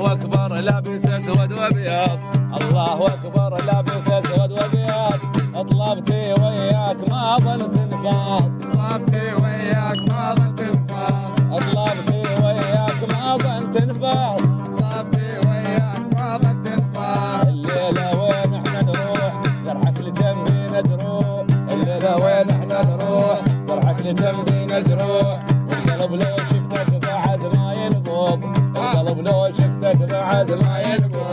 الله اكبر لابس اسود وابيض، الله اكبر لابس اسود وابيض، طلبتي وياك ما ظل تنفاض، طلبتي وياك ما ظل تنفاض، طلبتي وياك ما ظل تنفاض، طلبتي وياك ما ظل تنفاض. الليلة وين احنا نروح جرحك لجنبي نجروح، الليلة وين احنا نروح جرحك لجنبي نجروح، والقلب لو شفتك بعد ما ينبض، القلب لو شفتك بعد ما ينبض.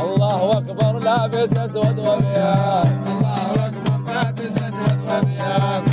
الله اكبر لابس اسود وابيض، الله اكبر لابس اسود وابيض.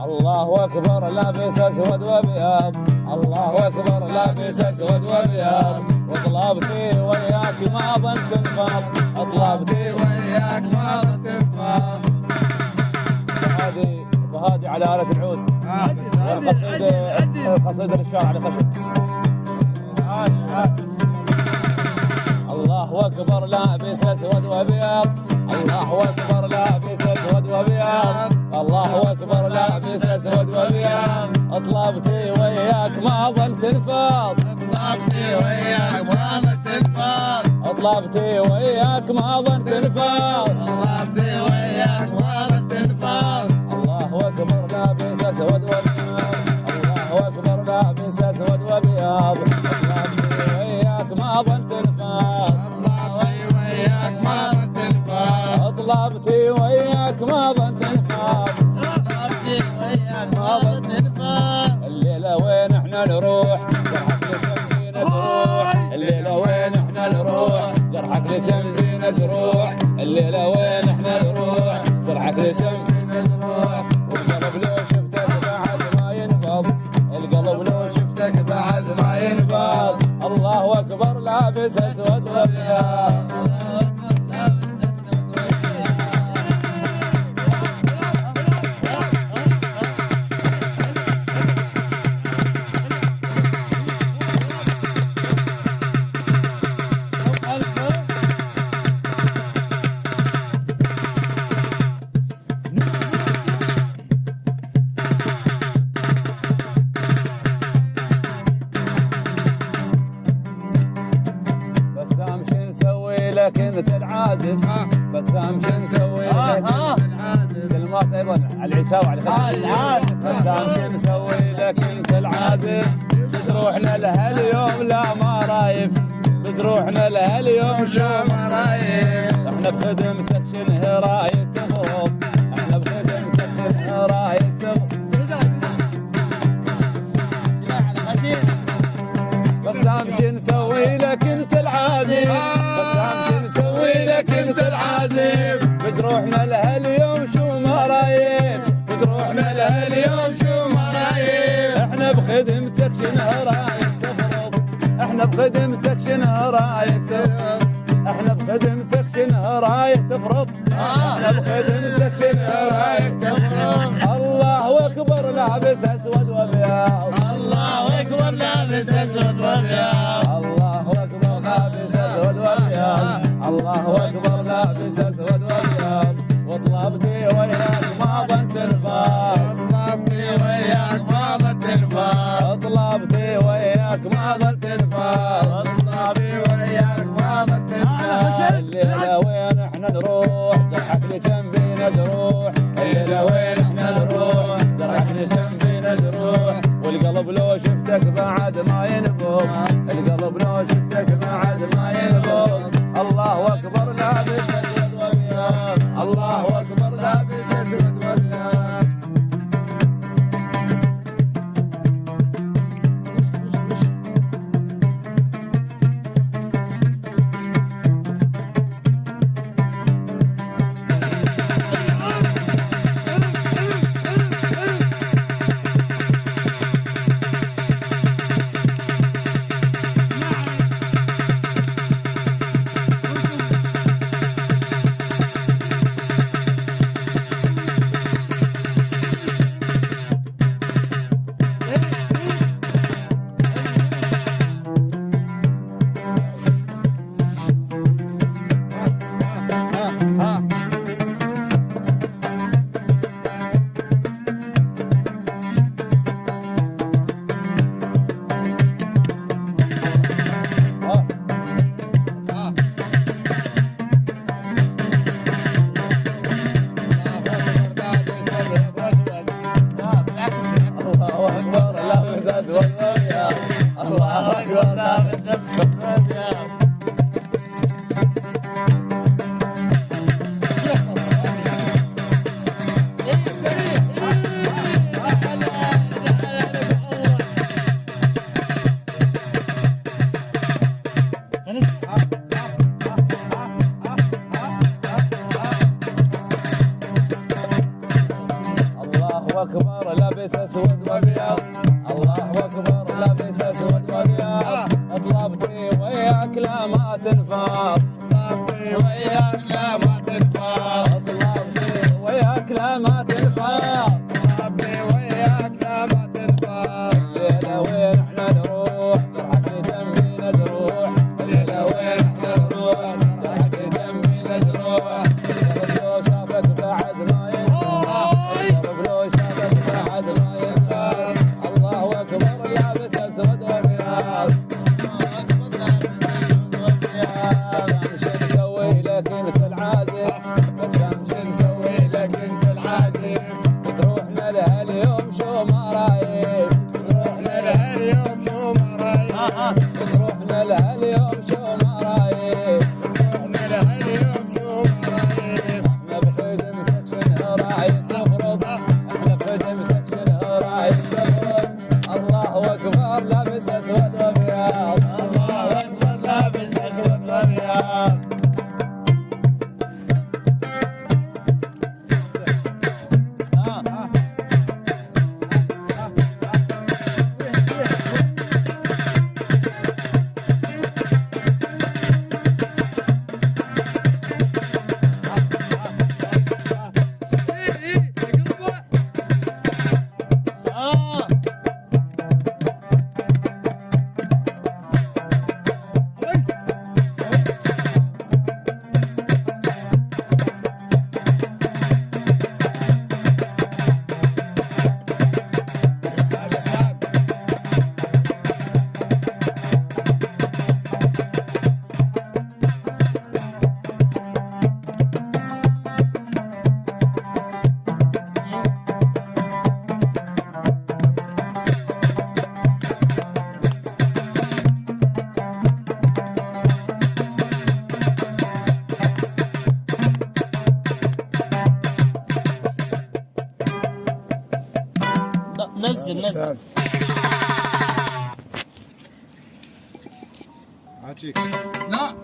الله اكبر لابس اسود وابيض، الله اكبر لابس اسود وابيض، وطلبتي وياك ما ظل تنفض، طلبتي وياك ما ظل تنفاض. وهذه على آلة العود، والقصيدة للشارع على خشب. الله اكبر لابس اسود وابيض، الله اكبر لابس اسود وابيض، الله اكبر لابس اسود وابيض، طلبتي وياك ما ظل تنفاض، طلبتي وياك ما ظل تنفاض، طلبتي وياك ما ظل تنفاض، طلبتي وياك ما ظل تنفاض. الله اكبر لابس اسود وابيض، الله اكبر لابس اسود وابيض، طلبتي وياك ما ظل تنفاض، وياك ما ظل تنفاض، طلبتي وياك ما ظل تنفاض، طلبتي وياك ما ظل تنفاض. الليلة وين احنا نروح جرحك لجنبي نجروح، الليلة وين احنا نروح جرحك لجنبي نجروح، الليلة وين احنا نروح جرحك لجنبي نجروح، والقلب لو شفتك بعد ما ينبض، القلب لو شفتك بعد ما ينبض. الله اكبر لابس اسود وابيض. لك انت العازف، بسام شو نسوي لك العازف، كلمات ايضا على العساوي على العازف، بسام شو نسوي لك انت العازف، بتروحنا لها اليوم لا ما رايف، بتروحنا لها اليوم شو ما رايف، احنا بخدمتك شنه رايد تفرض، احنا بخدمتك شنه رايد تفرض. بسام شو نسوي لك انت العازف، بسام شو نسوي لك انت العازف، بتروحنا لها اليوم شو ما رايف، بتروحنا لها اليوم شو ما رايف، احنا بخدمتك شنه رايد تفرض، احنا بخدمتك شنه رايد تفرض، احنا بخدمتك شنه رايد تفرض، احنا بخدمتك شنه رايد تفرض. الله اكبر لابس اسود وابيض، الله اكبر لابس اسود وابيض، الله اكبر لابس اسود وابيض، الله اكبر لابس اسود وابيض، وطلبتي وياك ما ظل تنفاض، طلبتي وياك ما ظل تنفاض، طلبتي وياك ما ظل تنفاض، طلبتي وياك ما ظل تنفاض. الليلة وين احنا نروح جرحك لجنبي نجروح، الليلة وين احنا نروح جرحك لجنبي نجروح، والقلب لو شفتك بعد ما ينبض، القلب لو شفتك بعد ما ينبض. الله اكبر لابس اسود وابيض، الله اكبر لابس اسود وابيض. الله اكبر لابس اسود وابيض. الله اكبر لابس اسود وابيض. الله اكبر لابس اسود وابيض. طلبتي وياك لا ما تنفض. طلبتي وياك لا ما تنفض. طلبتي وياك لا ما تنفض. طلبتي وياك لا ما تنفض. الليلة وين احنا نروح ترحق دمي نجروح. الليلة وين احنا نروح ترحق دمي نجروح. القلب لو شافك بعد ما ينفض. القلب لو شافك بعد ما ينفض. الله اكبر لابس اسود وابيض. بس امشي نسوي لك انت العازف. بس امشي نسوي لك انت العازف. تروحنا لها اليوم شو ما رايك. تروحنا لها اليوم شو ما رايك. تروحنا لها اليوم شو ما رايك. تروحنا لها اليوم شو ما رايك. احنا بخدمتك شنو رايك تفرض. احنا بخدمتك شنو رايك تفرض. الله اكبر لابس اسود وابيض. الله اكبر لابس اسود وابيض. نزل. عاجيك. لا